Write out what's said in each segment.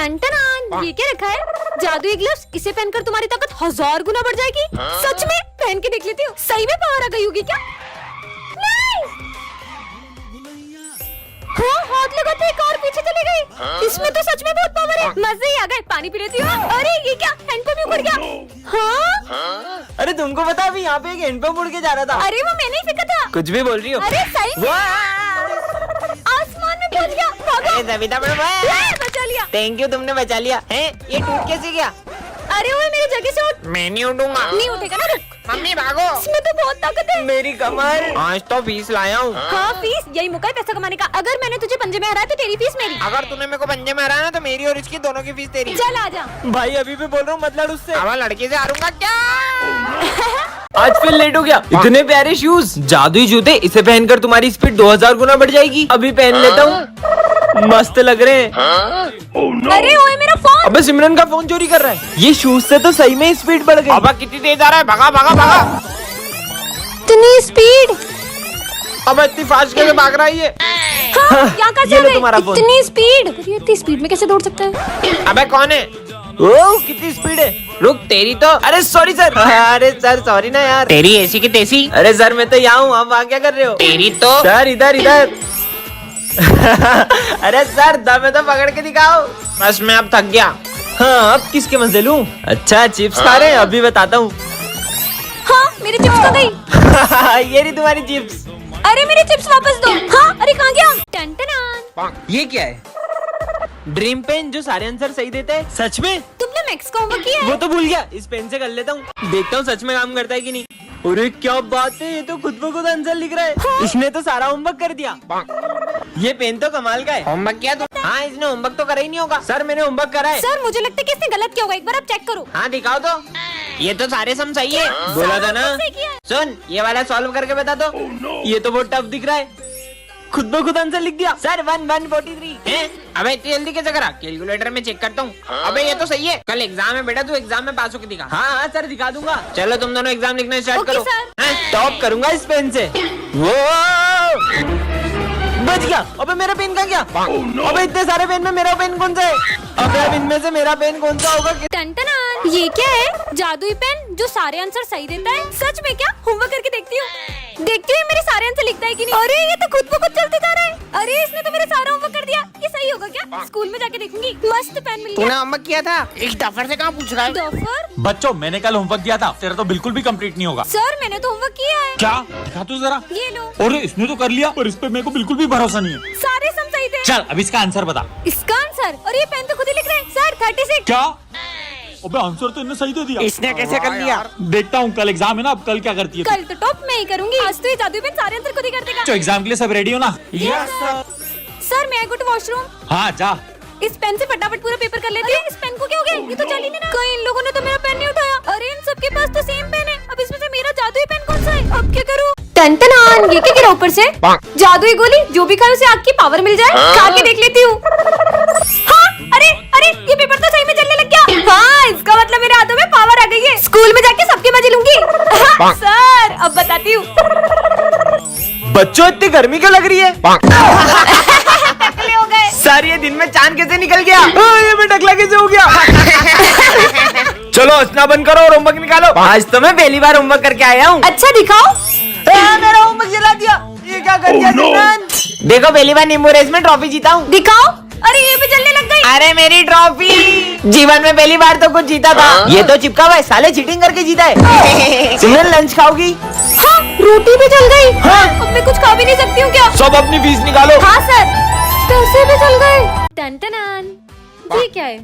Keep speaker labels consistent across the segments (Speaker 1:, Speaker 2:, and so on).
Speaker 1: Ton ये क्या रखा है? जादुई ग्लव्स, इसे पहनकर तुम्हारी ताकत 1000 गुना बढ़ जाएगी। सच में? पहन के देख लेती हूँ, सही में पावर आ गई होगी क्या? हाँ, हाथ लगाते एक और पीछे चली गई। इसमें तो सच में बहुत पावर है। मजे ही आ गए। पानी पी लेती हूँ। अरे ये क्या, हैंडपंप ही उड़ गया। हाँ?
Speaker 2: अरे तुमको पता अभी यहाँ पे एक हैंडपंप उड़ के जा रहा था।
Speaker 1: अरे वो मैंने ही फेंका था।
Speaker 2: कुछ भी बोल रही हो?
Speaker 1: अरे सही में आसमान में पहुंच गया। भागो। बचा लिया।
Speaker 2: थैंक यू, तुमने बचा लिया। हैं? ये टूट कैसे गया?
Speaker 1: अरे वो मेरी जगह से उठ।
Speaker 2: मैं नहीं उठूंगा।
Speaker 1: नहीं उठेगा ना, रुक।
Speaker 2: मम्मी भागो।
Speaker 1: इसमें तो बहुत ताकत है।
Speaker 2: मेरी कमर। आज तो फीस लाया हूँ।
Speaker 1: हाँ, फीस यही मौका है पैसा कमाने का। अगर मैंने तुझे पंजे में हराया तो तेरी फीस मेरी।
Speaker 2: अगर तूने मेरे को पंजे में हराया ना तो मेरी और इसकी दोनों की फीस तेरी।
Speaker 1: चल आ जा।
Speaker 2: भाई अभी भी बोल रहा हूँ, मत लड़ उससे। अब लड़के से हारूंगा क्या? आज फिर लेट हो गया। इतने प्यारे शूज, जादुई जूते, इसे पहनकर तुम्हारी स्पीड 2000 गुना बढ़ जाएगी। अभी पहन लेता हूँ, मस्त लग रहे हैं।
Speaker 1: अरे ओए मेरा फोन।
Speaker 2: अबे सिमरन का फोन चोरी कर रहा है। ये शूज से तो सही में स्पीड बढ़ गई। अब कितनी तेज आ रहा है, भगा भगा भगा।
Speaker 1: इतनी स्पीड।
Speaker 2: अब इतनी फास्ट कैसे भाग रहा है ये?
Speaker 1: हाँ, यहाँ का
Speaker 2: ये लो तुम्हारा फोन।
Speaker 1: इतनी स्पीड। ये इतनी स्पीड में कैसे दौड़ सकता है?
Speaker 2: अबे कौन है? ओह कितनी स्पीड है। रुक, तेरी तो। अरे सॉरी सर। अरे सर सॉरी ना यार।
Speaker 3: तेरी ऐसी की तैसी।
Speaker 2: अरे सर मैं तो यहाँ हूँ, आप वहाँ क्या कर रहे हो?
Speaker 3: तेरी तो।
Speaker 2: सर इधर इधर। अरे सर दम है तो पकड़ के दिखाओ।
Speaker 3: बस मैं अब थक गया।
Speaker 2: हाँ अब किसके मजे लूं? अच्छा चिप्स खा रहे हैं, अभी बताता हूँ।
Speaker 1: हाँ मेरी चिप्स खा गई।
Speaker 2: ये रही तुम्हारी चिप्स।
Speaker 1: अरे मेरी चिप्स वापस दो। हाँ अरे कहाँ गया? टन।
Speaker 2: ये क्या है? ड्रीम पेन जो सारे आंसर सही देता है। सच में?
Speaker 1: तुमने मैक्स का होमवर्क किया है?
Speaker 2: वो तो भूल गया, इस पेन से कर लेता हूँ, देखता हूँ सच में काम करता है कि नहीं। अरे क्या बात है, ये तो खुद ब खुद आंसर लिख रहा है।
Speaker 1: हाँ?
Speaker 2: इसने तो सारा होमवर्क कर दिया। ये पेन तो कमाल का है।
Speaker 3: होमवर्क किया तू?
Speaker 2: हाँ इसने होमवर्क तो करा ही नहीं होगा। सर मैंने होमवर्क करा है।
Speaker 1: सर मुझे लगता है कि इसने गलत किया होगा, एक बार आप चेक करो।
Speaker 2: हाँ दिखाओ तो।
Speaker 3: ये तो सारे सम सही है।
Speaker 2: बोला था ना।
Speaker 1: सही किया है।
Speaker 2: सुन ये वाला सॉल्व करके बता दो। ये तो बहुत टफ दिख रहा है, खुद ब खुद आंसर लिख दिया। सर 1143
Speaker 3: हैं? अबे इतनी जल्दी कैसे करा? कैलकुलेटर में चेक करता हूँ। अबे ये तो सही है। कल एग्जाम है बेटा, तू एग्जाम में पास होके दिखा।
Speaker 2: हाँ हाँ सर दिखा दूंगा।
Speaker 3: चलो तुम दोनों एग्जाम लिखना स्टार्ट
Speaker 1: ओके,
Speaker 3: करो।
Speaker 1: सर।
Speaker 3: हैं?
Speaker 2: टॉप करूंगा इस पेन से। वो बच गया। अबे मेरा पेन कहाँ गया? अबे इतने सारे पेन में मेरा पेन कौन सा है? अबे अब इनमें से मेरा पेन कौन सा होगा?
Speaker 1: टन। ये क्या है? जादुई पेन जो सारे आंसर सही देता है। सच में क्या? होमवर्क करके देखती हूँ। देखती हूँ मेरे सारे आंसर लिखता है कि नहीं। अरे ये तो खुद ब खुद चलते जा रहा है। अरे इसने तो मेरा सारा होमवर्क कर दिया। ये सही होगा क्या? स्कूल में जाके देखूंगी। मस्त पेन मिल
Speaker 3: तूने
Speaker 1: गया।
Speaker 3: होमवर्क किया था? एक डफर से कहाँ पूछ रहा है?
Speaker 1: डॉफर?
Speaker 4: बच्चों मैंने कल होमवर्क दिया था, तेरा तो बिल्कुल भी कंप्लीट नहीं होगा।
Speaker 1: सर मैंने तो होमवर्क किया है।
Speaker 4: क्या? दिखा तू जरा।
Speaker 1: ये लो।
Speaker 4: अरे इसने तो कर लिया, पर इस पे मेरे को बिल्कुल भी भरोसा नहीं है।
Speaker 1: सारे सम सही थे।
Speaker 4: चल अब इसका आंसर बता।
Speaker 1: इसका आंसर? और ये पेन तो खुद ही लिख रहे हैं। सर 36।
Speaker 4: क्या? अबे आंसर तो इन्हें सही दे दिया।
Speaker 3: इसने कैसे कर लिया?
Speaker 4: देखता हूँ कल एग्जाम है ना, अब कल क्या करती है तू?
Speaker 1: कल तो टॉप मैं ही करूंगी। आज तो ये जादुई पेन सारे आंसर खुद ही कर देगा।
Speaker 4: तो एग्जाम के लिए सब रेडी हो ना?
Speaker 1: सर मैं गो टू वॉशरूम।
Speaker 4: हाँ जा।
Speaker 1: इस पेन से फटाफट पूरा पेपर कर लेते हैं। इस पेन को क्या हो गया? ये तो चल ही नहीं रहा। कहीं इन लोगों ने तो मेरा पेन नहीं उठाया। अरे इन सबके पास तो सेम पेन है। अब इसमें से मेरा जादुई पेन कौन सा है? अब क्या करूं? टन ये क्या गिरा ऊपर से? जादुई गोली, जो भी खाए उसे आग की पावर मिल जाए। खा के देख लेती हूँ। हाँ अरे अरे ये पेपर तो सही में जलने लग गया। हाँ इसका मतलब मेरे हाथों में पावर आ गई है। स्कूल में जाके सबके मजे लूंगी। सर अब बताती हूँ।
Speaker 2: बच्चों इतनी गर्मी क्यों लग रही है?
Speaker 1: टकले हो गए।
Speaker 2: सर ये दिन में चांद कैसे निकल गया? ये मैं टकला कैसे हो गया? चलो हंसना बंद करो और होमवर्क निकालो। आज तो मैं पहली बार होमवर्क करके आया हूँ।
Speaker 1: अच्छा दिखाओ।
Speaker 2: मेरा होमवर्क जला दिया। ये क्या कर दिया सिमरन? देखो पहली बार नींबू रेस में ट्रॉफी जीता हूँ।
Speaker 1: दिखाओ। अरे ये भी जलने लग गई।
Speaker 2: अरे मेरी ट्रॉफी। जीवन में पहली बार तो कुछ जीता था। ये तो चिपका हुआ है, साले चीटिंग करके जीता है। सिमरन लंच खाओगी?
Speaker 1: हाँ रोटी भी जल गई।
Speaker 2: हाँ।
Speaker 1: अब मैं कुछ खा भी नहीं सकती हूँ क्या?
Speaker 2: सब अपनी फीस निकालो।
Speaker 1: हाँ सर। पैसे भी जल गए। टन ये क्या है?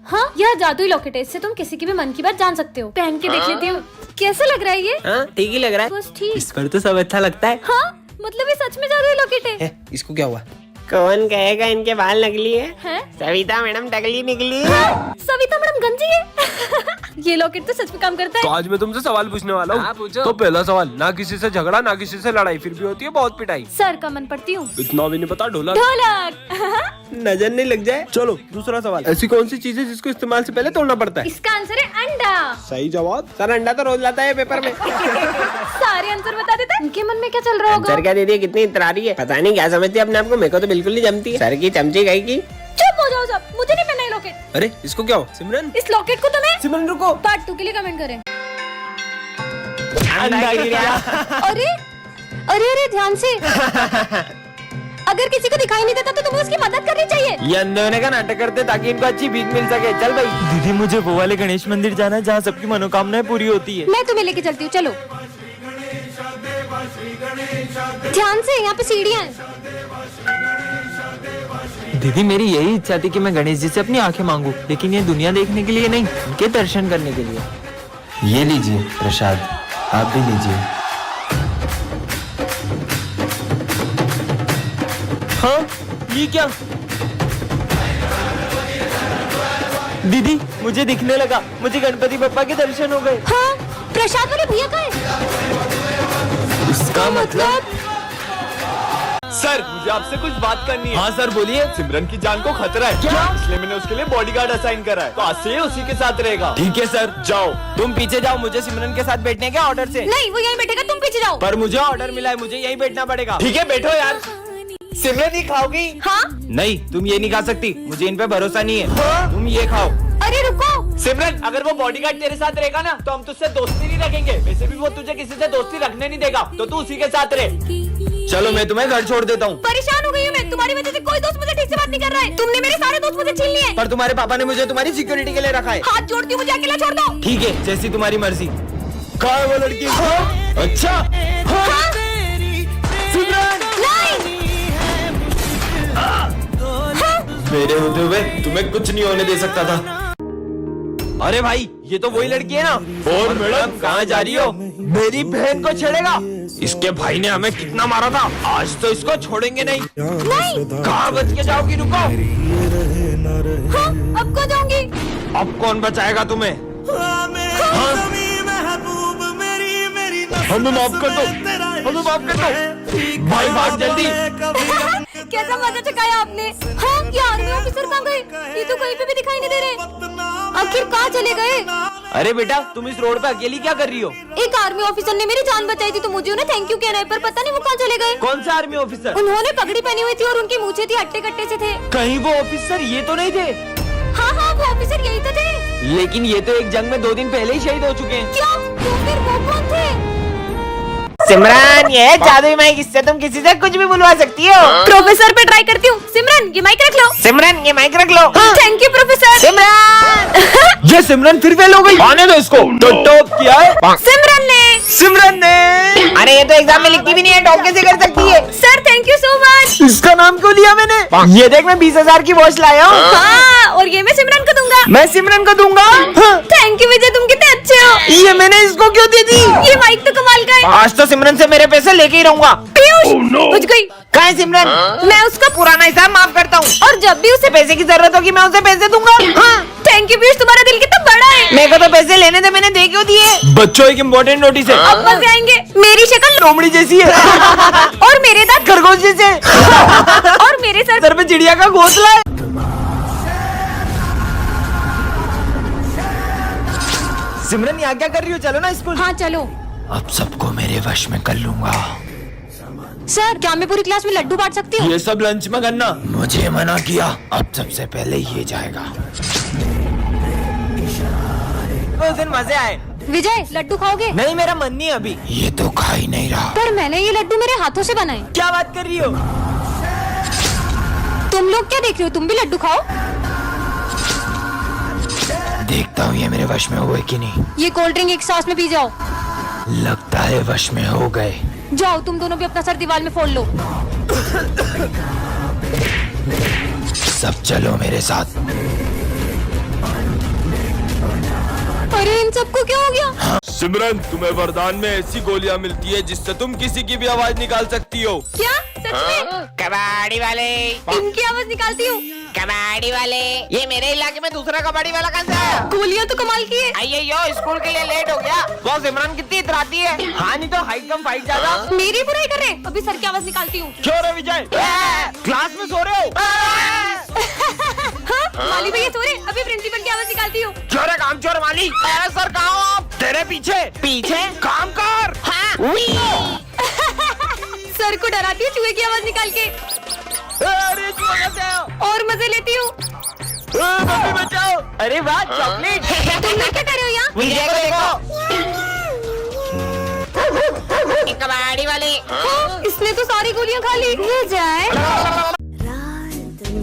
Speaker 1: हाँ यह जादुई लॉकेट है, इससे तुम किसी की भी मन की बात जान सकते हो। पहन के देख लेती हूँ कैसा लग रहा है ये।
Speaker 2: हाँ ठीक ही लग रहा है।
Speaker 1: बस ठीक।
Speaker 2: इस पर तो सब अच्छा लगता है।
Speaker 1: हाँ मतलब ये सच में जादुई लॉकेट है।
Speaker 2: इसको क्या हुआ? कौन कहेगा इनके बाल नकली है?
Speaker 1: हैं?
Speaker 2: सविता मैडम टकली निकली।
Speaker 1: हाँ, सविता मैडम गंजी है। ये लॉकेट तो सच में काम करता
Speaker 5: तो
Speaker 1: है।
Speaker 5: आज मैं तुमसे सवाल पूछने वाला
Speaker 2: हाँ,
Speaker 5: हूँ।
Speaker 2: पूछो।
Speaker 5: तो पहला सवाल, ना किसी से झगड़ा ना किसी से लड़ाई, फिर भी होती है बहुत पिटाई।
Speaker 1: सर का मन पढ़ती हूँ।
Speaker 5: इतना भी नहीं पता ढोलक।
Speaker 1: ढोलक।
Speaker 2: नजर नहीं लग जाए।
Speaker 5: चलो दूसरा सवाल, ऐसी कौन सी चीज है जिसको इस्तेमाल से पहले तोड़ना पड़ता है?
Speaker 1: इसका आंसर है अंडा।
Speaker 5: सही जवाब।
Speaker 2: सर अंडा तो रोज लाता है पेपर में।
Speaker 1: सारे आंसर बता देता। इनके मन में क्या चल रहा होगा?
Speaker 2: सर क्या दीदी कितनी इतरारी है, पता नहीं क्या समझती है अपने आप को। मेरे को तो बिल्कुल नहीं जमती। सर की चमची गई की।
Speaker 1: चुप हो जाओ सब, मुझे नहीं पहना ये लॉकेट। लॉकेट।
Speaker 2: अरे इसको क्या हो सिमरन?
Speaker 1: इस लॉकेट को तुम्हें
Speaker 2: सिमरन रुको।
Speaker 1: पार्ट 2 के लिए कमेंट करें।
Speaker 2: अंडा गिर गया।
Speaker 1: अरे अरे अरे ध्यान से। अगर किसी को दिखाई नहीं देता तो तुम्हें उसकी मदद करनी चाहिए।
Speaker 2: ये अंधे होने का नाटक करते ताकि इनको अच्छी भीख मिल सके। चल भाई। दीदी मुझे वो वाले गणेश मंदिर जाना है जहाँ सबकी मनोकामनाएं पूरी होती है।
Speaker 1: मैं तुम्हें लेके चलती हूँ, चलो। ध्यान से, यहाँ पे सीढ़ियाँ हैं।
Speaker 2: दीदी मेरी यही इच्छा थी कि मैं गणेश जी से अपनी आंखें मांगू, लेकिन ये दुनिया देखने के लिए नहीं, उनके दर्शन करने के लिए।
Speaker 6: ये लीजिए प्रसाद, आप भी लीजिए।
Speaker 2: हाँ ये क्या? दीदी मुझे दिखने लगा, मुझे गणपति बप्पा के दर्शन हो गए।
Speaker 1: हाँ, प्रसाद वाले भैया का है।
Speaker 2: इसका मतलब
Speaker 7: सर मुझे आपसे कुछ बात करनी है।
Speaker 2: हाँ सर बोलिए।
Speaker 7: सिमरन की जान को खतरा है,
Speaker 2: क्या?
Speaker 7: इसलिए मैंने उसके लिए बॉडीगार्ड असाइन करा है, तो आज से ये उसी के साथ रहेगा।
Speaker 2: ठीक है सर।
Speaker 7: जाओ।
Speaker 2: तुम पीछे जाओ, मुझे सिमरन के साथ बैठने के ऑर्डर से।
Speaker 1: नहीं, वो यहीं बैठेगा, तुम पीछे जाओ।
Speaker 2: पर मुझे ऑर्डर मिला है, मुझे यहीं बैठना पड़ेगा।
Speaker 7: ठीक है बैठो यार। सिमरन ही खाओगी?
Speaker 1: हाँ।
Speaker 2: नहीं तुम ये नहीं खा सकती, मुझे इन पे भरोसा नहीं है। तुम ये खाओ।
Speaker 1: अरे रुको।
Speaker 7: सिमरन अगर वो बॉडीगार्ड तेरे साथ रहेगा ना तो हम तुझसे दोस्ती नहीं रखेंगे, वैसे भी वो तुझे किसी से दोस्ती रखने नहीं देगा, तो तू उसी के साथ रहे।
Speaker 2: चलो मैं तुम्हें घर छोड़ देता हूँ।
Speaker 1: परेशान हो गई हूँ मैं, तुम्हारी वजह से कोई दोस्त मुझे ठीक से बात नहीं कर रहा है। तुमने मेरे सारे दोस्त मुझे छीन लिए।
Speaker 2: पर तुम्हारे पापा ने मुझे तुम्हारी सिक्योरिटी के लिए रखा है।
Speaker 1: हाथ जोड़ती हूँ, मुझे अकेला छोड़ दो।
Speaker 2: ठीक है जैसी तुम्हारी मर्जी। कहाँ है वो लड़की? अच्छा
Speaker 1: हाँ?
Speaker 2: सिमरन
Speaker 1: नहीं।
Speaker 2: मेरे होते हुए तुम्हें कुछ नहीं होने दे सकता था। अरे भाई ये तो वही लड़की है ना। और मैडम कहाँ जा रही हो? मेरी बहन को छेड़ेगा? इसके भाई ने हमें कितना मारा था, आज तो इसको छोड़ेंगे नहीं।
Speaker 1: नहीं।
Speaker 2: कहाँ बच के जाओगी? रुको।
Speaker 1: हाँ, अब को जाऊंगी।
Speaker 2: अब कौन बचाएगा तुम्हें? हमें माफ कर दो, हमें माफ कर दो। भाई भाग जल्दी।
Speaker 1: कैसा मजा चकाया आपने। हाँ, ये आर्मी ऑफिसर कहाँ गए? ये तो कहीं पे भी दिखाई नहीं दे रहे। आखिर कहाँ चले गए?
Speaker 2: अरे बेटा तुम इस रोड पे अकेली क्या कर रही हो?
Speaker 1: एक आर्मी ऑफिसर ने मेरी जान बचाई थी, तो मुझे उन्हें थैंक यू कहना है, पर पता नहीं वो कहाँ चले गए।
Speaker 2: कौन सा आर्मी ऑफिसर?
Speaker 1: उन्होंने पगड़ी पहनी हुई थी और उनकी मूछें थी हट्टे कट्टे से थे।
Speaker 2: कहीं वो ऑफिसर ये तो नहीं थे?
Speaker 1: हाँ हाँ, वो ऑफिसर यही तो थे।
Speaker 2: लेकिन ये तो एक जंग में 2 दिन पहले ही शहीद हो चुके हैं।
Speaker 1: क्या? तो फिर वो कौन थे?
Speaker 3: सिमरन ये जादुई माइक, इससे तुम किसी से कुछ भी बुलवा सकती हो।
Speaker 1: प्रोफेसर पे ट्राई करती हूँ। सिमरन ये माइक रख लो।
Speaker 3: सिमरन ये माइक रख लो।
Speaker 1: Thank you professor.
Speaker 3: सिमरन
Speaker 2: ये सिमरन फिर फेल हो गई। आने दो इसको। तो टॉप किया है
Speaker 1: सिमरन ने।
Speaker 2: सिमरन ने।
Speaker 3: अरे ये तो एग्जाम में लिखती भी नहीं है, टॉप कैसे कर सकती है?
Speaker 1: Sir thank you so much.
Speaker 2: इसका नाम क्यों लिया मैंने?
Speaker 3: ये देख मैं 20,000 की वॉच लाया हूँ।
Speaker 1: हाँ, और ये मैं सिमरन को दूंगा।
Speaker 2: मैं सिमरन को दूंगा।
Speaker 1: थैंक यू विजय, तुम कितने अच्छे हो।
Speaker 2: ये मैंने इसको क्यों दे दी?
Speaker 1: ये माइक तो कमाल का है।
Speaker 3: आज तो सिमरन से मेरे पैसे लेके ही रहूंगा।
Speaker 1: पीयूष बुझ गई।
Speaker 3: कहाँ है सिमरन?
Speaker 1: मैं उसका
Speaker 3: पुराना हिसाब माफ करता हूँ,
Speaker 1: और जब भी उसे
Speaker 3: पैसे की जरूरत होगी मैं उसे पैसे दूंगा। हाँ
Speaker 1: थैंक यू पीयूष, तुम्हारा दिल कितना बड़ा है।
Speaker 3: मेरे को तो पैसे लेने थे, मैंने दे क्यों दिए?
Speaker 2: बच्चों एक इम्पोर्टेंट नोटिस है।
Speaker 1: अब मजे आएंगे। मेरी शक्ल
Speaker 2: लोमड़ी जैसी है
Speaker 1: और मेरे दांत
Speaker 2: खरगोश जैसे
Speaker 1: और मेरे सर
Speaker 2: सर पे चिड़िया का घोंसला है। सिमरन यहाँ क्या कर रही हो? चलो ना स्कूल।
Speaker 1: हाँ चलो।
Speaker 2: अब सबको मेरे वश में कर लूंगा।
Speaker 1: सर क्या मैं पूरी क्लास में लड्डू बांट सकती हूँ?
Speaker 2: ये सब लंच में करना। मुझे मना किया, अब सबसे पहले ये जाएगा। उस दिन मजे आए।
Speaker 1: विजय लड्डू खाओगे?
Speaker 2: नहीं मेरा मन नहीं अभी। ये तो खा ही नहीं रहा।
Speaker 1: पर मैंने ये लड्डू मेरे हाथों से बनाए।
Speaker 2: क्या बात कर रही हो?
Speaker 1: तुम लोग क्या देख रहे हो? तुम भी लड्डू खाओ।
Speaker 2: देखता हूँ ये मेरे वश में हुए कि नहीं।
Speaker 1: ये कोल्ड ड्रिंक एक सांस में पी जाओ।
Speaker 2: लगता है वश में हो गए।
Speaker 1: जाओ तुम दोनों भी अपना सर दीवार में फोड़ लो।
Speaker 2: सब चलो मेरे साथ।
Speaker 1: अरे इन सबको क्या हो गया?
Speaker 7: सिमरन तुम्हें वरदान में ऐसी गोलियां मिलती है जिससे तुम किसी की भी आवाज निकाल सकती हो।
Speaker 1: क्या सच में?
Speaker 3: कबाड़ी वाले,
Speaker 1: इनकी आवाज निकालती हूँ।
Speaker 3: कबाड़ी वाले। ये मेरे इलाके में दूसरा कबाड़ी वाला कहाँ से आया?
Speaker 1: गोलियां तो कमाल की है।
Speaker 3: अयो स्कूल के लिए लेट हो गया। वो सिमरन कितनी इतराती है।
Speaker 2: हाँ नहीं तो हाइट कम फाइट ज्यादा।
Speaker 1: मेरी बुराई कर रहे? अभी सर की आवाज निकालती हूँ।
Speaker 2: क्यों रे विजय? क्लास में सो रहे हो?
Speaker 1: हाँ माली भैया सो रहे, अभी प्रिंसिपल की आवाज निकालती हूँ।
Speaker 3: चोर है काम चोर माली। अरे सर कहाँ हो आप?
Speaker 2: तेरे पीछे।
Speaker 3: पीछे काम कर। हाँ
Speaker 1: सर को डराती हूँ चूहे की आवाज निकाल के
Speaker 2: अरे चूहा कैसे आया?
Speaker 1: और मजे लेती हूँ।
Speaker 2: मम्मी अरे वाह चॉकलेट।
Speaker 1: तुम लोग क्या कर रहे हो यहाँ?
Speaker 3: विजय को देखो, कबाड़ी वाले।
Speaker 1: हाँ, इसने तो सारी गोलियां खा ली। ये जाए।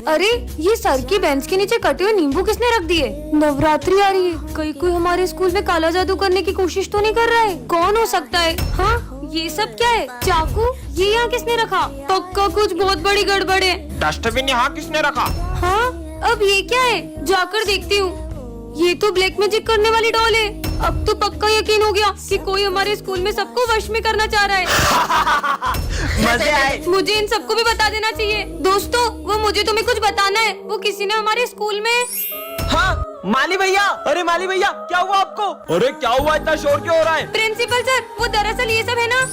Speaker 1: अरे ये सर की बेंच के नीचे कटे हुए नींबू किसने रख दिए? नवरात्रि आ रही है, कहीं कोई हमारे स्कूल में काला जादू करने की कोशिश तो नहीं कर रहा है? कौन हो सकता है? हाँ, ये सब क्या है? चाकू? ये यहाँ किसने रखा? पक्का कुछ बहुत बड़ी गड़बड़ है।
Speaker 3: डस्टबिन यहाँ किसने रखा?
Speaker 1: हाँ, अब ये क्या है? जाकर देखती हूँ। ये तो ब्लैक मैजिक करने वाली डॉल है। अब तो पक्का यकीन हो गया कि कोई हमारे स्कूल में सबको वश में करना चाह रहा है।
Speaker 2: मजे आए।
Speaker 1: मुझे इन सबको भी बता देना चाहिए। दोस्तों, वो मुझे तुम्हें कुछ बताना है। वो किसी ने हमारे स्कूल में।
Speaker 2: हाँ माली भैया। अरे माली भैया क्या हुआ आपको? अरे क्या हुआ, इतना शोर क्यों हो रहा है?
Speaker 1: प्रिंसिपल सर, वो दरअसल ये सब है ना।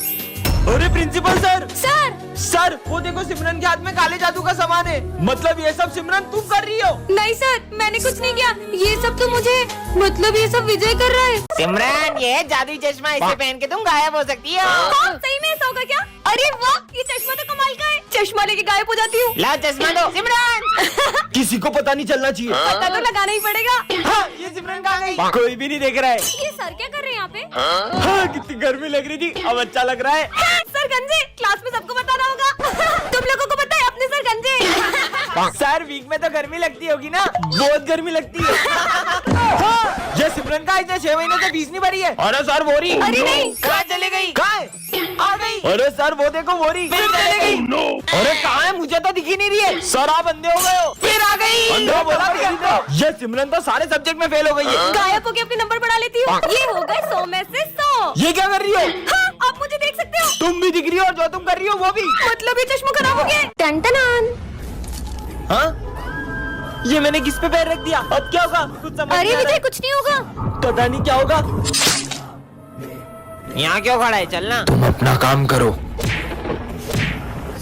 Speaker 2: अरे प्रिंसिपल सर।
Speaker 1: सर
Speaker 2: सर वो देखो, सिमरन के हाथ में काले जादू का सामान है। मतलब ये सब सिमरन तुम कर रही हो?
Speaker 1: नहीं सर, मैंने कुछ नहीं किया। ये सब तो मुझे, मतलब ये सब विजय कर रहा है।
Speaker 3: सिमरन, ये जादुई चश्मा, इसे पहन के तुम गायब हो सकती हो।
Speaker 1: हाँ, सही में ऐसा होगा क्या? अरे वाह, ये चश्मा तो कमाल का है। चश्मा लेके गायब हो जाती हूँ।
Speaker 3: लाओ चश्मा दो। सिमरन,
Speaker 2: किसी को पता नहीं चलना चाहिए।
Speaker 1: पता तो लगाना ही पड़ेगा।
Speaker 2: हाँ, ये सिमरन कहाँ गई? कोई भी नहीं देख रहा है।
Speaker 1: ये सर क्या कर रहे हैं यहाँ पे?
Speaker 2: हाँ, कितनी गर्मी लग रही थी, अब अच्छा लग रहा है।
Speaker 1: सर गंजे, क्लास में सबको बताना होगा। तुम लोगों को पता है अपने सर गंजे।
Speaker 2: सर वीक में तो गर्मी लगती होगी ना? बहुत गर्मी लगती है। हाँ, ये सिमरन का इतने 6 महीने से फीस नहीं भरी है। अरे सर वो रही।
Speaker 1: अरे नहीं।
Speaker 2: कहाँ चली गई? कहाँ है? आ गई। अरे सर वो देखो वो रही। फिर चली गई। अरे कहाँ है? मुझे तो दिखी नहीं रही है। सर आप अंधे हो गए हो। फिर आ गई। अंधे बोला तो। ये सिमरन तो सारे सब्जेक्ट में फेल हो गई है।
Speaker 1: गायब होके अपने नंबर बढ़ा लेती हूँ। ये हो गए 100 में से 100।
Speaker 2: ये क्या कर रही हो?
Speaker 1: हाँ, आप मुझे देख सकते हो।
Speaker 2: तुम भी दिख रही हो और जो तुम कर रही हो वो भी।
Speaker 1: मतलब ये चश्मा खराब हो गया। टन-टनान।
Speaker 2: हाँ? ये मैंने किस पे पैर रख दिया? अब क्या होगा? कुछ समझ
Speaker 1: अरे
Speaker 2: नहीं आ रहा
Speaker 1: विजय,
Speaker 2: है।
Speaker 1: कुछ नहीं होगा।
Speaker 2: पता नहीं क्या होगा।
Speaker 3: यहाँ क्यों खड़ा है? चलना।
Speaker 6: तुम अपना काम करो।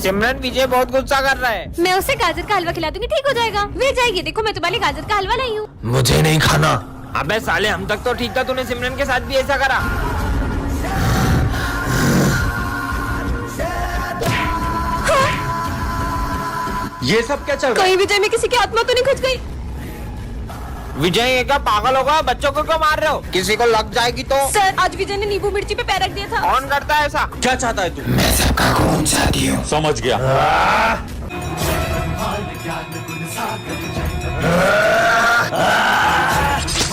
Speaker 3: सिमरन, विजय बहुत गुस्सा कर रहा है।
Speaker 1: मैं उसे गाजर का हलवा खिला दूंगी, ठीक हो जाएगा। विजय ये देखो, मैं तुम्हारे लिए गाजर का हलवा लाई हूँ।
Speaker 6: मुझे नहीं खाना।
Speaker 2: अबे साले, हम तक तो ठीक था, तूने सिमरन के साथ भी ऐसा करा।
Speaker 7: ये सब क्या चल रहा है?
Speaker 1: कहीं विजय में किसी की आत्मा तो नहीं खच गई?
Speaker 3: विजय, ये क्या पागल होगा? बच्चों को क्यों मार रहे हो? किसी को लग जाएगी तो?
Speaker 1: सर, आज विजय ने नींबू मिर्ची पे पैर रख दिया था।
Speaker 3: कौन करता है ऐसा?
Speaker 7: क्या चाहता है तू?
Speaker 6: मैं सबका खून चाहती हूँ।
Speaker 4: समझ गया।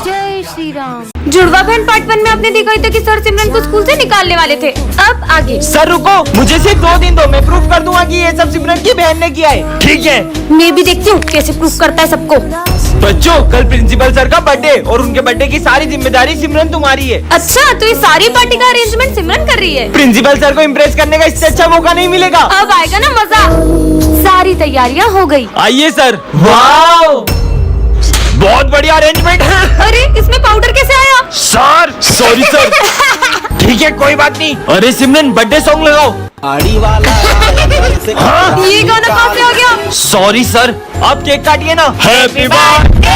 Speaker 1: जय श्री राम। जुड़वा बहन पार्ट 1 में आपने देखा ही था कि सर सिमरन को स्कूल से निकालने वाले थे। अब आगे।
Speaker 2: सर रुको, मुझे सिर्फ 2 दिन दो, मैं प्रूफ कर दूंगा कि ये सब सिमरन की बहन ने किया है। ठीक है?
Speaker 1: मैं भी देखती हूँ कैसे प्रूफ करता है सबको।
Speaker 2: बच्चों, कल प्रिंसिपल सर का बर्थडे और उनके बर्थडे की सारी जिम्मेदारी सिमरन तुम्हारी है।
Speaker 1: अच्छा, तो ये सारी पार्टी का अरेंजमेंट सिमरन कर रही है।
Speaker 2: प्रिंसिपल सर को इम्प्रेस करने का इससे अच्छा मौका नहीं मिलेगा।
Speaker 1: अब आएगा ना मजा। सारी तैयारियां हो गई।
Speaker 2: आइए सर। वाओ, बहुत बढ़िया अरेंजमेंट है।
Speaker 1: अरे इसमें पाउडर कैसे आया?
Speaker 2: Sir sorry sir. ठीक है कोई बात नहीं। अरे सिमरन, बर्थडे सॉन्ग लगाओ।
Speaker 7: आड़ी वाला।
Speaker 1: ये गाना कहाँ से आ गया?
Speaker 2: सॉरी सर, आप केक काटिए ना। Happy birthday.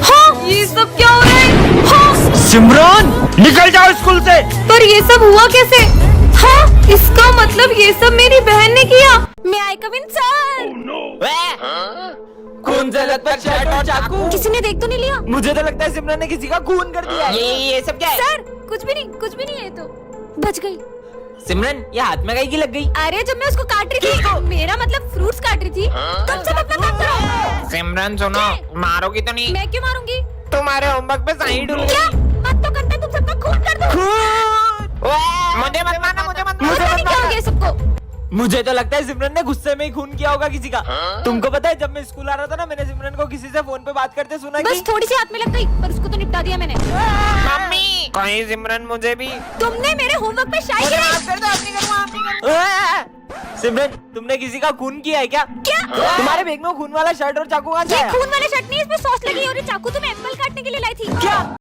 Speaker 1: हाँ, ये सब क्या हो रहा है? हाँ,
Speaker 2: सिमरन निकल जाओ स्कूल से।
Speaker 1: पर ये सब हुआ कैसे? हाँ, इसका मतलब ये सब मेरी बहन ने किया। मैं आई कम इन सर।
Speaker 2: खून से लथपथ शर्ट और चाकू।
Speaker 1: किसी ने देख तो नहीं लिया?
Speaker 2: मुझे तो लगता है सिमरन ने किसी का खून कर दिया है।
Speaker 3: ये सब क्या है?
Speaker 1: सर कुछ भी नहीं, कुछ भी नहीं है। तो बच गई।
Speaker 2: सिमरन, ये हाथ में कहीं की लग गई?
Speaker 1: अरे जब मैं उसको काट रही थी, मेरा मतलब फ्रूट्स काट रही थी। तुम सब अपना काम करो।
Speaker 3: सिमरन सुनो, मारोगी तो नहीं?
Speaker 1: मैं क्यों मारूंगी?
Speaker 3: तुम्हारे होमवर्क पे साइन डुल
Speaker 1: क्या मत तो करता, तुम सबका खून कर दो।
Speaker 3: मुझे मत मारना, मुझे मत
Speaker 1: पता नहीं क्या हो गया सबको।
Speaker 2: मुझे तो लगता है सिमरन ने गुस्से में ही खून किया होगा किसी का। तुमको पता है, जब मैं स्कूल आ रहा था ना, मैंने सिमरन को किसी से फोन पे बात करते सुना
Speaker 1: बस
Speaker 2: कि
Speaker 1: थोड़ी सी हाथ में लग गई, पर उसको तो निपटा दिया मैंने।
Speaker 3: मम्मी, कहीं सिमरन मुझे भी।
Speaker 1: तुमने मेरे होमवर्क पे शायरी
Speaker 3: मुझे
Speaker 1: लिखी।
Speaker 3: माफ कर दो, अब नहीं करूँगा, अब नहीं करूँगा।
Speaker 2: सिमरन, तुमने किसी का खून किया है क्या?
Speaker 1: क्या?
Speaker 2: तुम्हारे बैग में खून वाला शर्ट और चाकू कहाँ से
Speaker 1: ये
Speaker 2: आया?
Speaker 1: खून वाले शर्ट नहीं, इसमें सॉस लगी और ये चाकू तो मैं एप्पल काटने के लिए लाई थी।
Speaker 2: क्या?